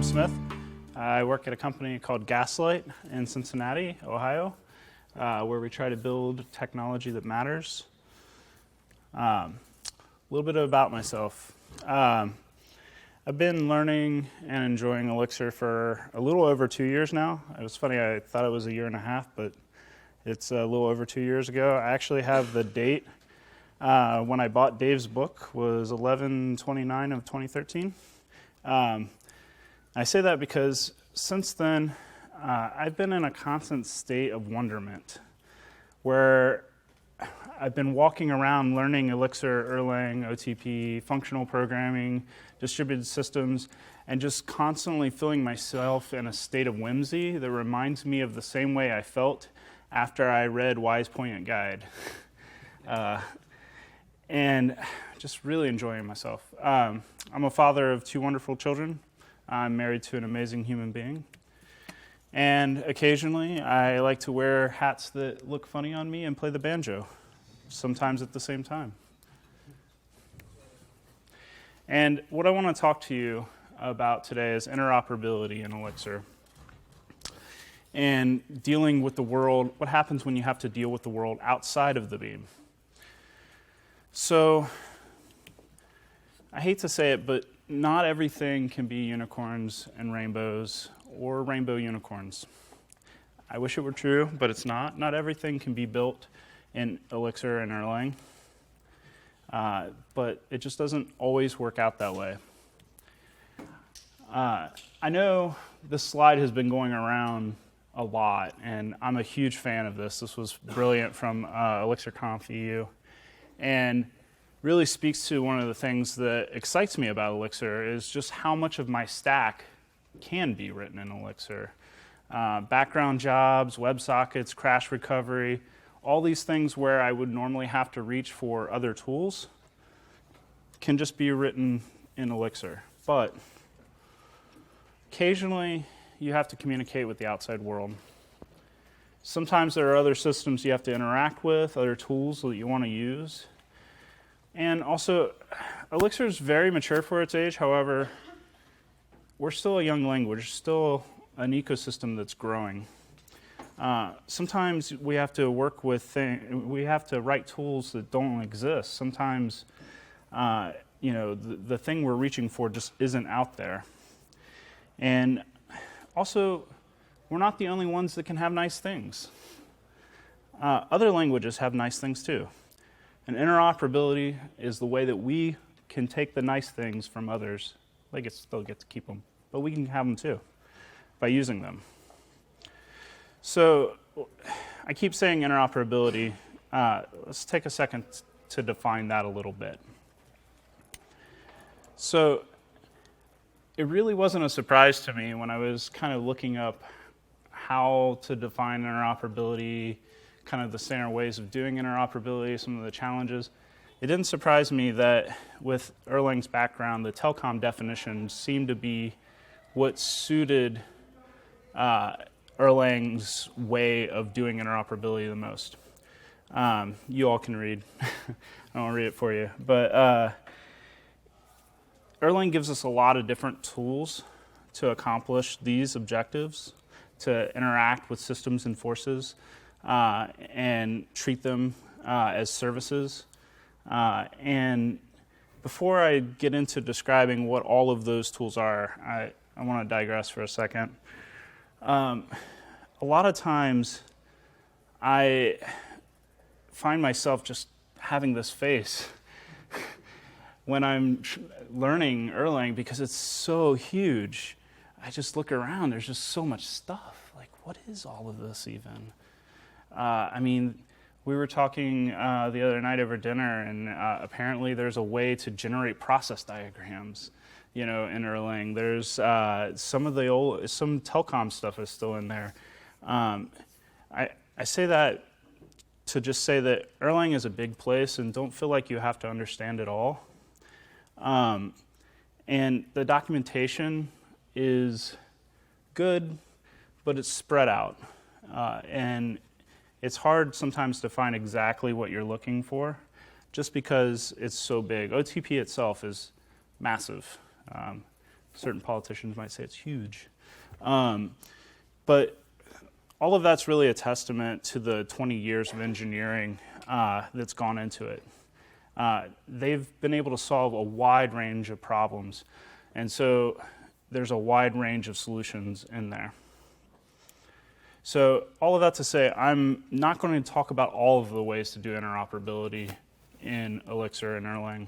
Smith. I work at a company called Gaslight in Cincinnati, Ohio, where we try to build technology that matters. A little bit about myself. I've been learning and enjoying Elixir for a little over 2 years now. It was funny, I thought it was a year and a half, but it's a little over 2 years ago. I actually have the date when I bought Dave's book was 11/29 of 2013. I say that because since then, I've been in a constant state of wonderment where I've been walking around learning Elixir, Erlang, OTP, functional programming, distributed systems, and just constantly feeling myself in a state of whimsy that reminds me of the same way I felt after I read Wise Poignant Guide. And just really enjoying myself. I'm a father of 2 wonderful children. I'm married to an amazing human being. And occasionally, I like to wear hats that look funny on me and play the banjo, sometimes at the same time. And what I want to talk to you about today is interoperability in Elixir. And dealing with the world, what happens when you have to deal with the world outside of the beam. So, I hate to say it, but not everything can be unicorns and rainbows or rainbow unicorns. I wish it were true, but it's not. Not everything can be built in Elixir and Erlang, but it just doesn't always work out that way. I know this slide has been going around a lot, and I'm a huge fan of this. This was brilliant from ElixirConf EU. And really speaks to one of the things that excites me about Elixir is just how much of my stack can be written in Elixir. Background jobs, WebSockets, crash recovery, all these things where I would normally have to reach for other tools can just be written in Elixir. But occasionally you have to communicate with the outside world. Sometimes there are other systems you have to interact with, other tools that you want to use. And also, Elixir is very mature for its age. However, we're still a young language, still an ecosystem that's growing. Sometimes we have to work with we have to write tools that don't exist. Sometimes, the thing we're reaching for just isn't out there. And also, we're not the only ones that can have nice things. Other languages have nice things too. And interoperability is the way that we can take the nice things from others. They still get to keep them, but we can have them too by using them. So I keep saying interoperability. Let's take a second to define that a little bit. So it really wasn't a surprise to me when I was kind of looking up how to define interoperability, kind of the standard ways of doing interoperability, some of the challenges. It didn't surprise me that with Erlang's background, the telecom definition seemed to be what suited Erlang's way of doing interoperability the most. You all can read. I won't read it for you. But Erlang gives us a lot of different tools to accomplish these objectives, to interact with systems and forces, and treat them as services. And before I get into describing what all of those tools are, I want to digress for a second. A lot of times I find myself just having this face when I'm learning Erlang because it's so huge. I just look around, there's just so much stuff. Like, what is all of this even? We were talking the other night over dinner, and apparently there's a way to generate process diagrams, in Erlang. There's some telecom stuff is still in there. I say that to just say that Erlang is a big place, and don't feel like you have to understand it all. And the documentation is good, but it's spread out, and it's hard sometimes to find exactly what you're looking for just because it's so big. OTP itself is massive. Certain politicians might say it's huge. But all of that's really a testament to the 20 years of engineering that's gone into it. They've been able to solve a wide range of problems, and so there's a wide range of solutions in there. So all of that to say, I'm not going to talk about all of the ways to do interoperability in Elixir and Erlang.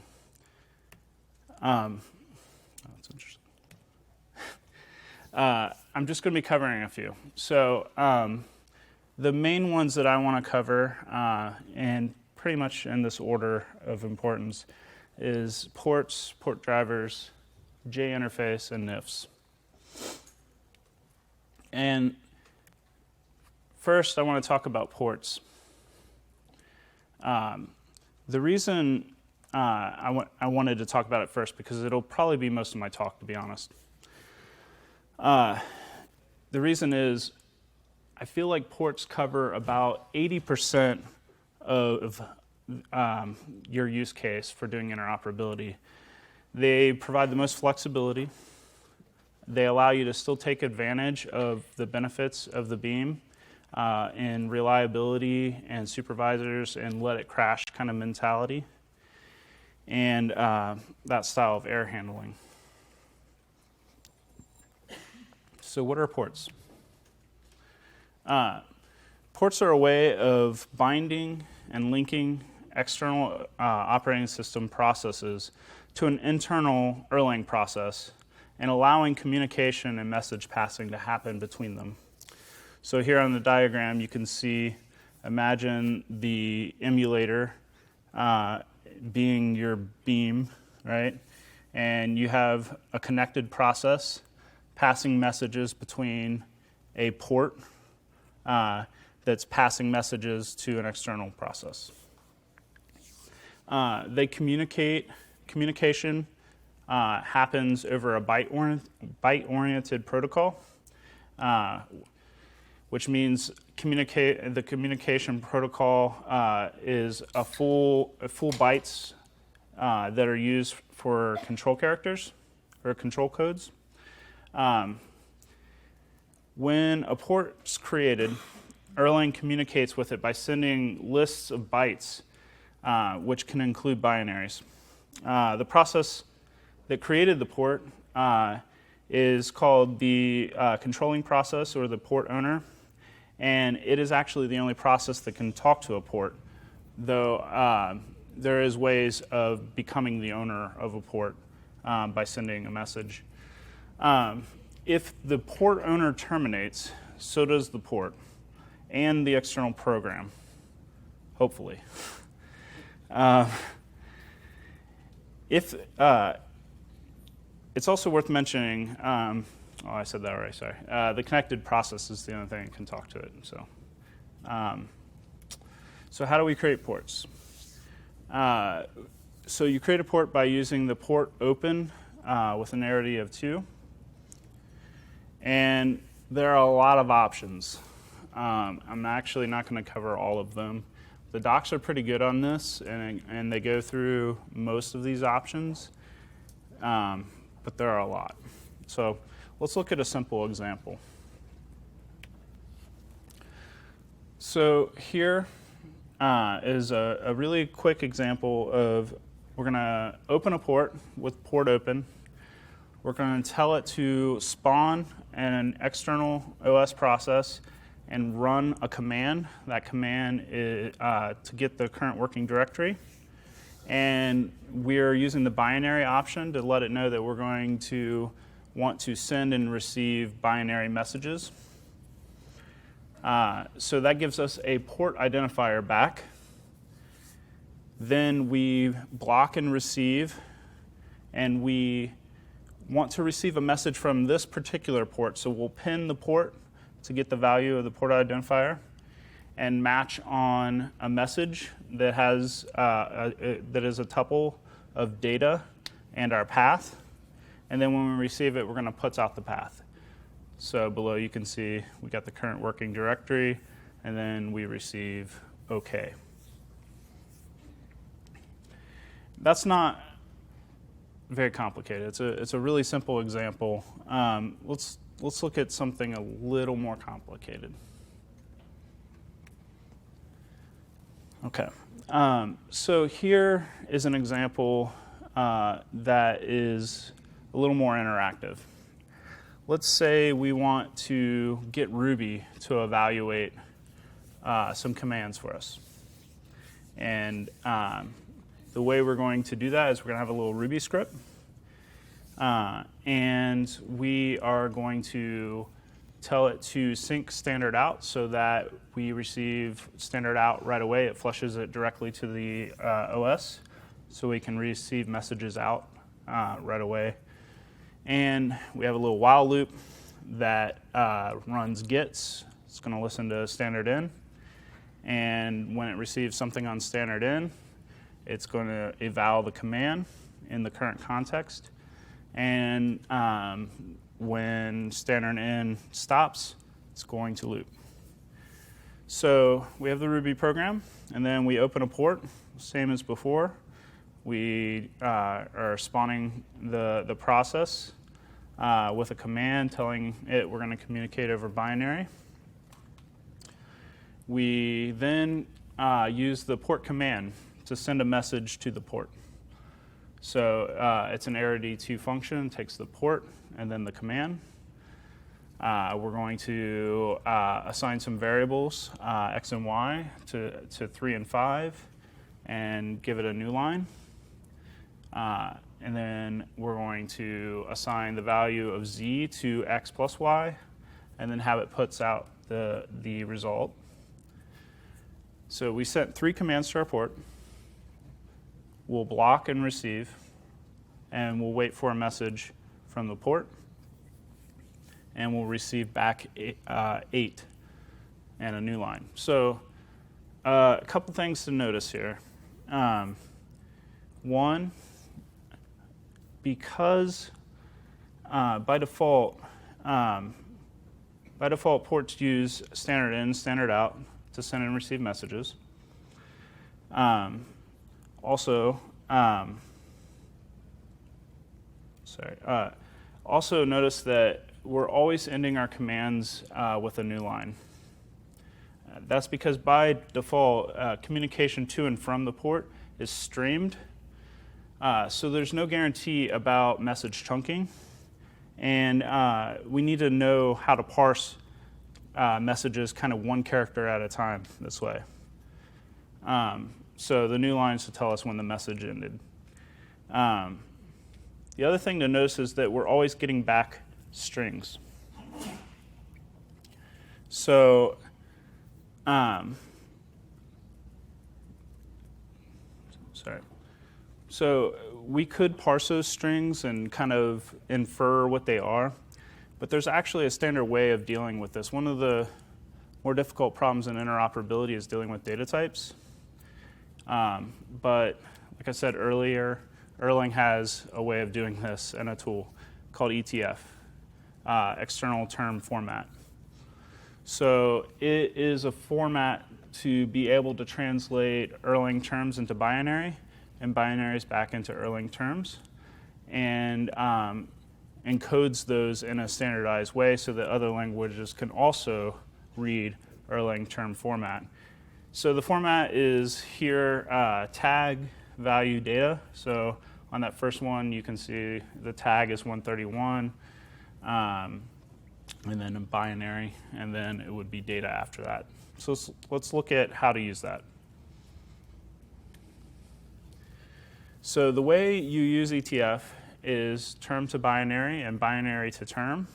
That's interesting. I'm just going to be covering a few. So the main ones that I want to cover, and pretty much in this order of importance, is ports, port drivers, Jinterface, and Nifs. And first, I want to talk about ports. The reason I wanted to talk about it first, because it'll probably be most of my talk, to be honest. The reason is I feel like ports cover about 80% of your use case for doing interoperability. They provide the most flexibility. They allow you to still take advantage of the benefits of the beam in reliability and supervisors and let it crash kind of mentality, and that style of error handling. So what are ports? Ports are a way of binding and linking external operating system processes to an internal Erlang process and allowing communication and message passing to happen between them. So here on the diagram, you can see, imagine the emulator being your beam, right? And you have a connected process passing messages between a port that's passing messages to an external process. Communication happens over a byte-oriented protocol, which means the communication protocol is a full bytes that are used for control characters or control codes. When a port's created, Erlang communicates with it by sending lists of bytes, which can include binaries. The process that created the port is called the controlling process, or the port owner, and it is actually the only process that can talk to a port, though there is ways of becoming the owner of a port by sending a message. If the port owner terminates, so does the port and the external program, hopefully. It's also worth mentioning, I said that already, sorry. The connected process is the only thing that can talk to it. So how do we create ports? So you create a port by using the port open with an arity of 2. And there are a lot of options. I'm actually not going to cover all of them. The docs are pretty good on this, and they go through most of these options, but there are a lot. So let's look at a simple example. So here is a really quick example of, we're going to open a port with port open. We're going to tell it to spawn an external OS process and run a command. That command is to get the current working directory. And we're using the binary option to let it know that we're going to want to send and receive binary messages. So that gives us a port identifier back. Then we block and receive, and we want to receive a message from this particular port. So we'll pin the port to get the value of the port identifier and match on a message that has that is a tuple of data and our path. And then when we receive it, we're going to put out the path. So below you can see we got the current working directory, and then we receive OK. That's not very complicated. It's a really simple example. Let's look at something a little more complicated. Okay. So here is an example that is a little more interactive. Let's say we want to get Ruby to evaluate some commands for us. And the way we're going to do that is we're going to have a little Ruby script. And we are going to tell it to sync standard out so that we receive standard out right away. It flushes it directly to the OS so we can receive messages out right away. And we have a little while loop that runs gets. It's going to listen to standard in. And when it receives something on standard in, it's going to eval the command in the current context. And when standard in stops, it's going to loop. So we have the Ruby program, and then we open a port, same as before. We are spawning the process with a command telling it we're going to communicate over binary. We then use the port command to send a message to the port. So it's an array-d2 function, takes the port and then the command. We're going to assign some variables, x and y, to 3 and 5, and give it a new line. And then we're going to assign the value of z to x plus y, and then have it puts out the result. So we sent 3 commands to our port. We'll block and receive, and we'll wait for a message from the port, and we'll receive back 8 and a new line. So a couple things to notice here. One, because by default ports use standard in, standard out to send and receive messages. Also notice that we're always ending our commands with a new line. That's because by default, communication to and from the port is streamed. So there's no guarantee about message chunking. And we need to know how to parse messages kind of one character at a time this way. So the new lines to tell us when the message ended. The other thing to notice is that we're always getting back strings. So So we could parse those strings and kind of infer what they are, but there's actually a standard way of dealing with this. One of the more difficult problems in interoperability is dealing with data types. But like I said earlier, Erlang has a way of doing this and a tool called ETF, external term format. So it is a format to be able to translate Erlang terms into binary and binaries back into Erlang terms, and encodes those in a standardized way so that other languages can also read Erlang term format. So the format is here, tag value data. So on that first one, you can see the tag is 131, and then a binary, and then it would be data after that. So let's look at how to use that. So the way you use ETF is term to binary and binary to term.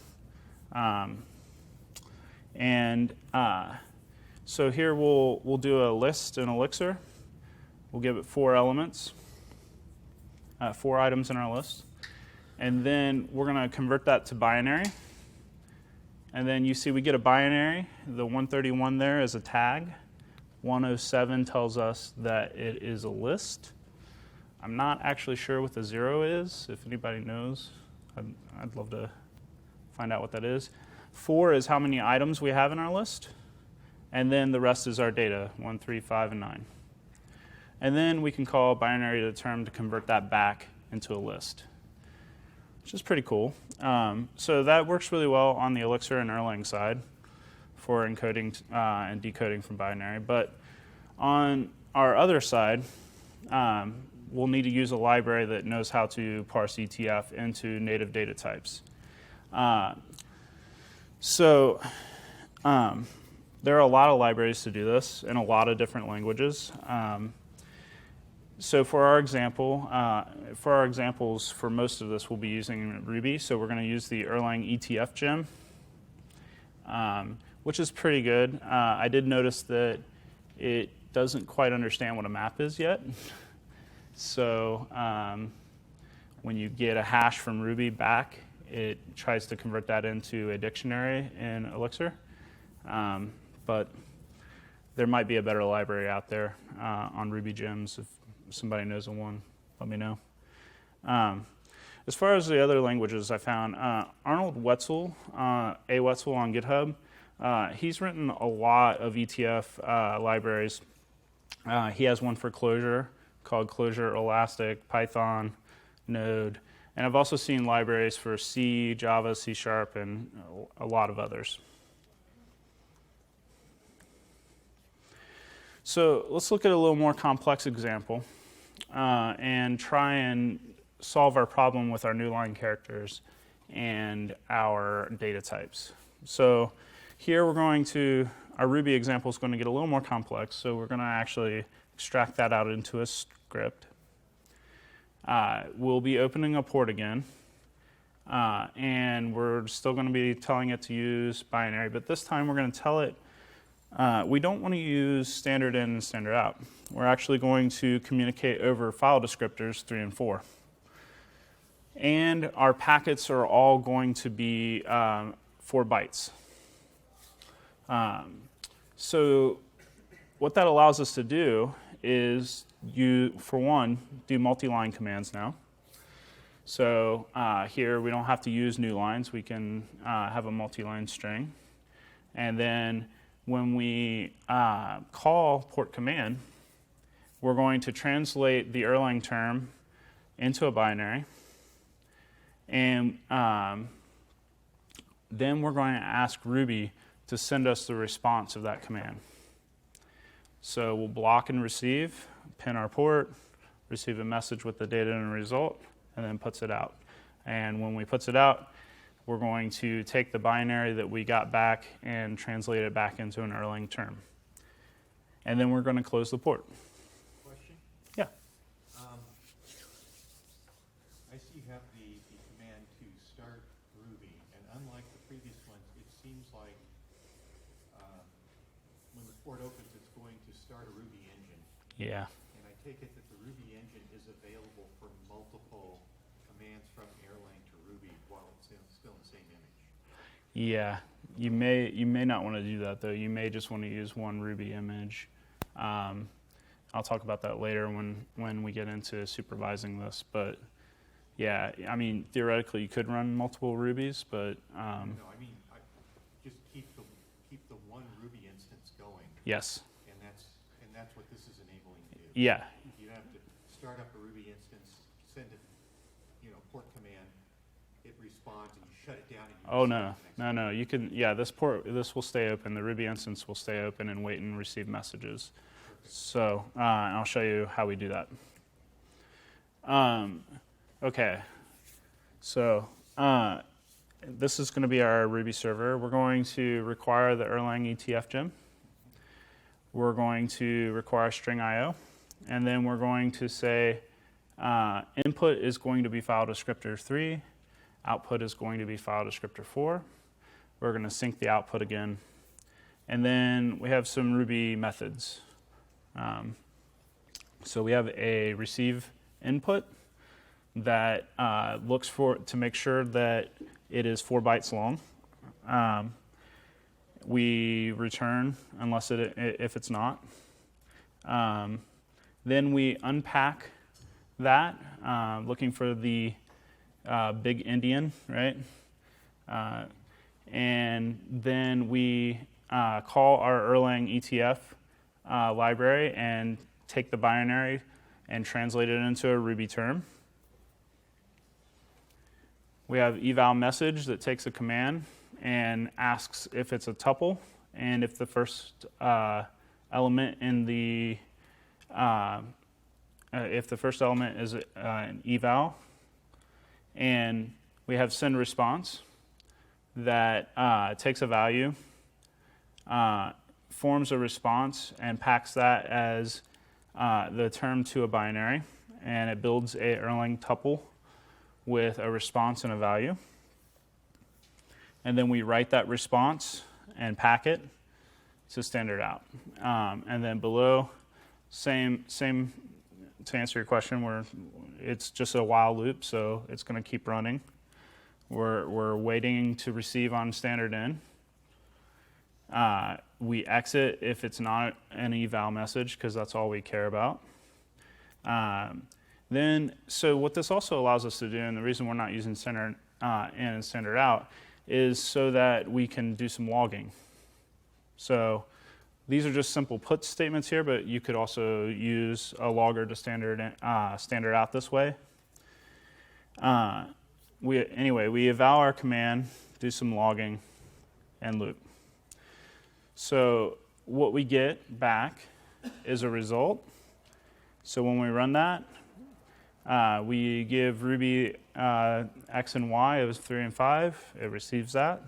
So here we'll do a list in Elixir. We'll give it 4 elements, 4 items in our list. And then we're going to convert that to binary. And then you see we get a binary. The 131 there is a tag. 107 tells us that it is a list. I'm not actually sure what the 0 is. If anybody knows, I'd love to find out what that is. 4 is how many items we have in our list. And then the rest is our data, 1, 3, 5, and 9. And then we can call binary to term to convert that back into a list. which is pretty cool. So that works really well on the Elixir and Erlang side for encoding and decoding from binary. But on our other side, we'll need to use a library that knows how to parse ETF into native data types. There are a lot of libraries to do this in a lot of different languages. So for our examples, for most of this, we'll be using Ruby. So we're going to use the Erlang ETF gem, which is pretty good. I did notice that it doesn't quite understand what a map is yet. So when you get a hash from Ruby back, it tries to convert that into a dictionary in Elixir. But there might be a better library out there on Ruby gems. If somebody knows of one, let me know. As far as the other languages I found, Arnold Wetzel, A. Wetzel on GitHub, he's written a lot of ETF libraries. He has one for Clojure called Clojure Elastic, Python, Node. And I've also seen libraries for C, Java, C#, and a lot of others. So let's look at a little more complex example and try and solve our problem with our new line characters and our data types. So here our Ruby example is going to get a little more complex, so we're going to actually extract that out into a script. We'll be opening a port again, and we're still going to be telling it to use binary, but this time we're going to tell it we don't want to use standard in and standard out. We're actually going to communicate over file descriptors 3 and 4. And our packets are all going to be 4 bytes. So what that allows us to do is, for one, do multi-line commands now. So here we don't have to use new lines. We can have a multi-line string. And then when we call port command, we're going to translate the Erlang term into a binary. And then we're going to ask Ruby to send us the response of that command. So we'll block and receive, pin our port, receive a message with the data and result, and then puts it out. And when we puts it out, we're going to take the binary that we got back and translate it back into an Erlang term. And then we're going to close the port. Question? Yeah. I see you have the command to start Ruby, and unlike the previous ones, it seems like when the port opens, it's going to start a Ruby engine. Yeah. And I take it that the Ruby engine is available for multiple commands from Erlang to Ruby while it's still in the same image. Yeah. You may not want to do that, though. You may just want to use one Ruby image. I'll talk about that later when we get into supervising this. But yeah, I mean, theoretically, you could run multiple Rubies, but No, I mean, just keep the one Ruby instance going. Yes. And that's what this is enabling you to do. Yeah. You don't have to start up a Ruby instance, send it, port command, it responds, and you shut it down. And you No. You can. Yeah, this will stay open. The Ruby instance will stay open and wait and receive messages. Perfect. So I'll show you how we do that. Okay. So this is going to be our Ruby server. We're going to require the Erlang ETF gem. We're going to require string IO, and then we're going to say input is going to be file descriptor 3, output is going to be file descriptor 4. We're going to sync the output again, and then we have some Ruby methods. So we have a receive input that looks to make sure that it is 4 bytes long. We return if it's not. Then we unpack that, looking for the big Indian, right? And then we call our Erlang ETF library and take the binary and translate it into a Ruby term. We have eval message that takes a command and asks if it's a tuple and if the first element in the if the first element is an eval. And we have send response that takes a value, forms a response, and packs that as the term to a binary, and it builds a Erlang tuple with a response and a value. And then we write that response and pack it to standard out. And then below, same to answer your question, it's just a while loop, so it's going to keep running. We're waiting to receive on standard in. We exit if it's not an eval message, because that's all we care about. So what this also allows us to do, and the reason we're not using standard in and standard out, is so that we can do some logging. So these are just simple put statements here, but you could also use a logger to standard out this way. We eval our command, do some logging, and loop. So what we get back is a result. So when we run that, we give Ruby X and Y of 3 and 5. It receives that.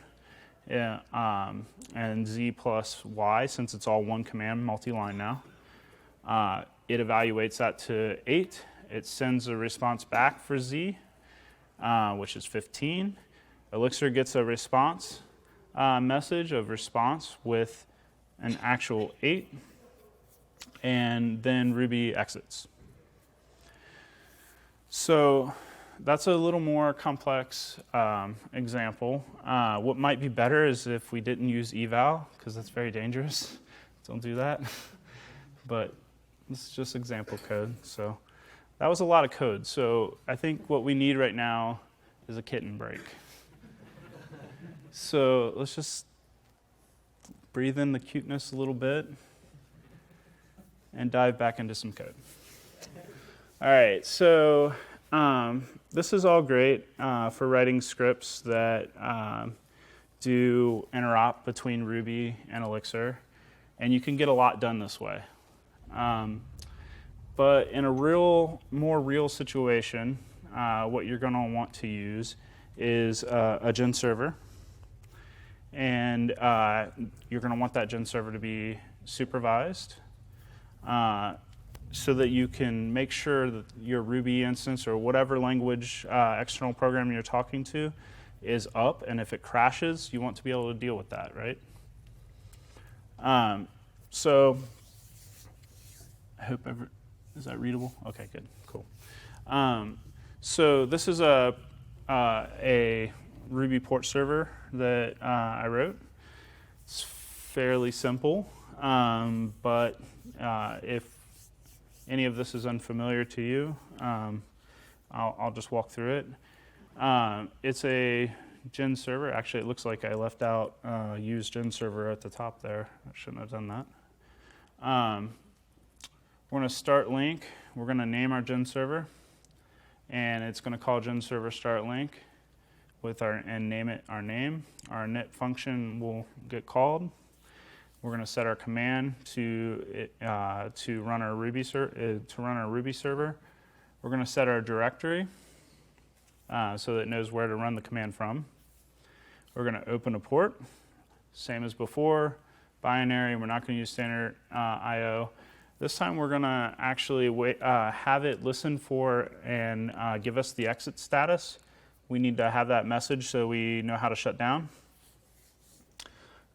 And Z plus Y, since it's all one command, multi-line now. It evaluates that to 8. It sends a response back for Z, which is 15. Elixir gets a response message of response with an actual 8. And then Ruby exits. So that's a little more complex example. What might be better is if we didn't use eval, because that's very dangerous. Don't do that. But this is just example code. So that was a lot of code. So I think what we need right now is a kitten break. So let's just breathe in the cuteness a little bit and dive back into some code. All right, so this is all great for writing scripts that do interop between Ruby and Elixir, and you can get a lot done this way. But in a more real situation, what you're going to want to use is a Gen server, and you're going to want that Gen server to be supervised. So that you can make sure that your Ruby instance or whatever language external program you're talking to is up, and if it crashes, you want to be able to deal with that, right? So I hope is that readable? Okay, good, cool. So this is a Ruby port server that I wrote. It's fairly simple, but if any of this is unfamiliar to you, I'll just walk through it. It's a Gen server. Actually, it looks like I left out use Gen server at the top there. I shouldn't have done that. We're going to start link. We're going to name our Gen server, and it's going to call Gen server start link and name it our name. Our init function will get called. We're going to set our command to run our Ruby server. We're going to set our directory so that it knows where to run the command from. We're going to open a port, same as before, binary. We're not going to use standard I/O. This time we're going to actually have it listen for and give us the exit status. We need to have that message so we know how to shut down.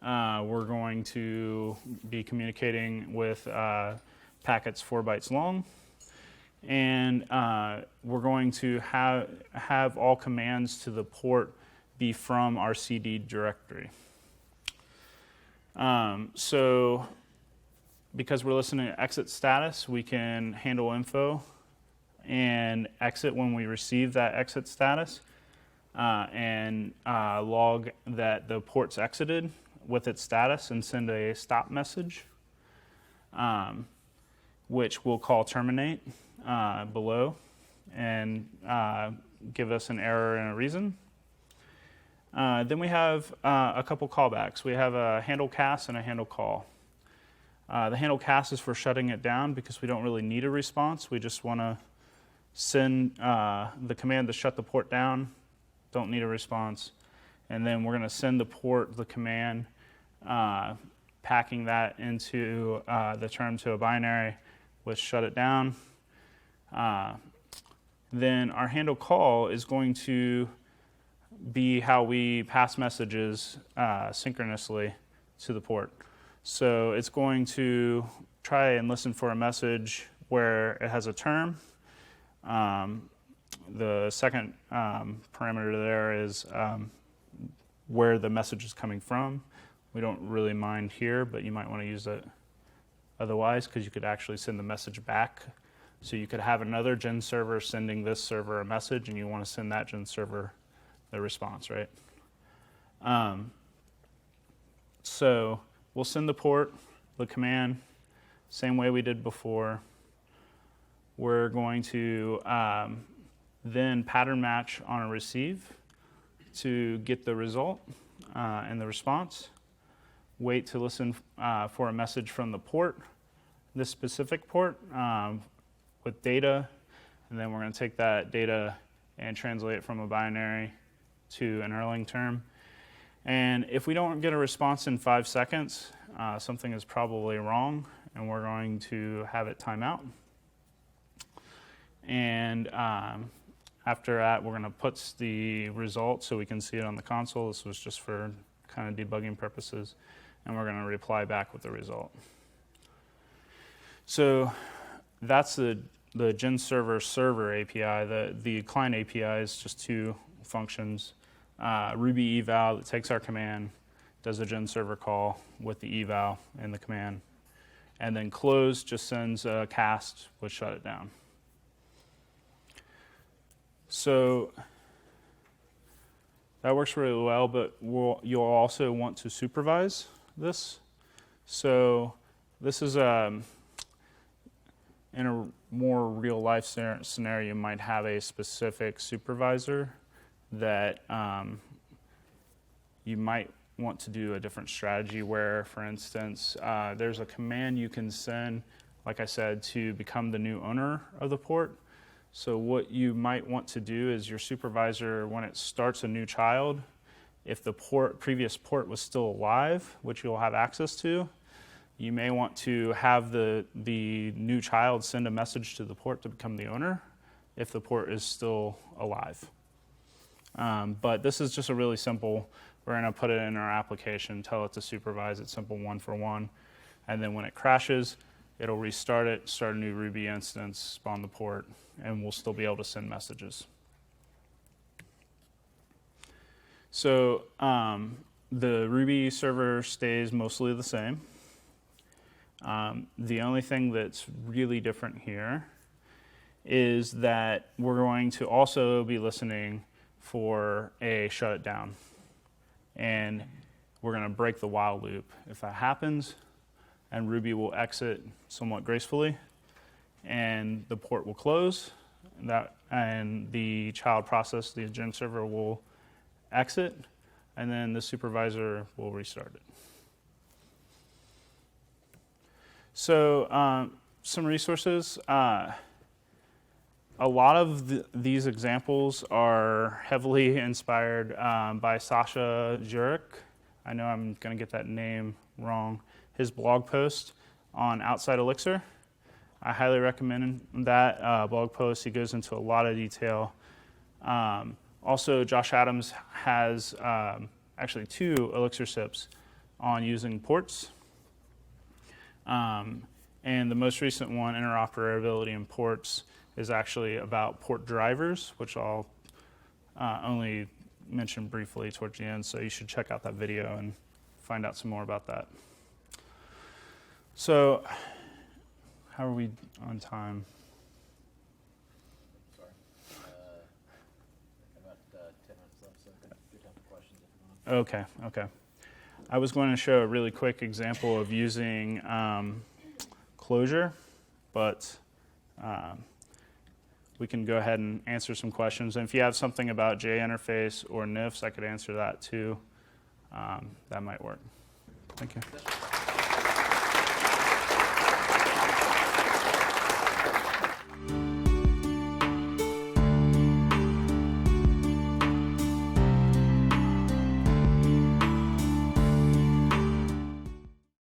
We're going to be communicating with packets 4 bytes long, and we're going to have all commands to the port be from our CD directory. So because we're listening to exit status, we can handle info and exit when we receive that exit status, and log that the port's exited with its status and send a stop message, which we'll call terminate below and give us an error and a reason. Then we have a couple callbacks. We have a handle cast and a handle call. The handle cast is for shutting it down because we don't really need a response. We just want to send the command to shut the port down. Don't need a response. And then we're going to send the command, packing that into the term to a binary with shut it down. Then our handle call is going to be how we pass messages synchronously to the port. So it's going to try and listen for a message where it has a term. The second parameter there is where the message is coming from. We don't really mind here, but you might want to use it otherwise because you could actually send the message back. So you could have another gen server sending this server a message, and you want to send that gen server the response, right? So we'll send the port, the command, same way we did before. We're going to then pattern match on a receive to get the result and the response. Wait to listen for a message from the port, this specific port, with data, and then we're going to take that data and translate it from a binary to an Erlang term. And if we don't get a response in 5 seconds, something is probably wrong, and we're going to have it time out. And after that, we're going to put the result so we can see it on the console. This was just for kind of debugging purposes, and we're going to reply back with the result. So that's the gen server API. The client API is just two functions. Ruby eval that takes our command, does a gen server call with the eval and the command, and then close just sends a cast, which shut it down. So that works really well, but you'll also want to supervise this. So this is in a more real-life scenario, you might have a specific supervisor that you might want to do a different strategy where, for instance, there's a command you can send, like I said, to become the new owner of the port. So what you might want to do is your supervisor, when it starts a new child, if the previous port was still alive, which you'll have access to, you may want to have the new child send a message to the port to become the owner if the port is still alive. But this is just a really simple, we're going to put it in our application, tell it to supervise it, simple one-for-one. And then when it crashes, it'll restart it, start a new Ruby instance, spawn the port, and we'll still be able to send messages. So the Ruby server stays mostly the same. The only thing that's really different here is that we're going to also be listening for a shut it down. And we're going to break the while loop. If that happens, and Ruby will exit somewhat gracefully, and the port will close, and the child process, the gen server, will exit, and then the supervisor will restart it. So some resources. A lot of these examples are heavily inspired by Sasha Jurek. I know I'm going to get that name wrong. His blog post on Outside Elixir. I highly recommend that blog post. He goes into a lot of detail. Also, Josh Adams has actually 2 Elixir SIPs on using ports. And the most recent one, Interoperability in Ports, is actually about port drivers, which I'll only mention briefly towards the end, so you should check out that video and find out some more about that. So, how are we on time? Sorry. About 10 minutes left, so good time for questions if you want. Okay. I was going to show a really quick example of using Clojure, but we can go ahead and answer some questions. And if you have something about Jinterface or Nifs, I could answer that too. That might work. Thank you.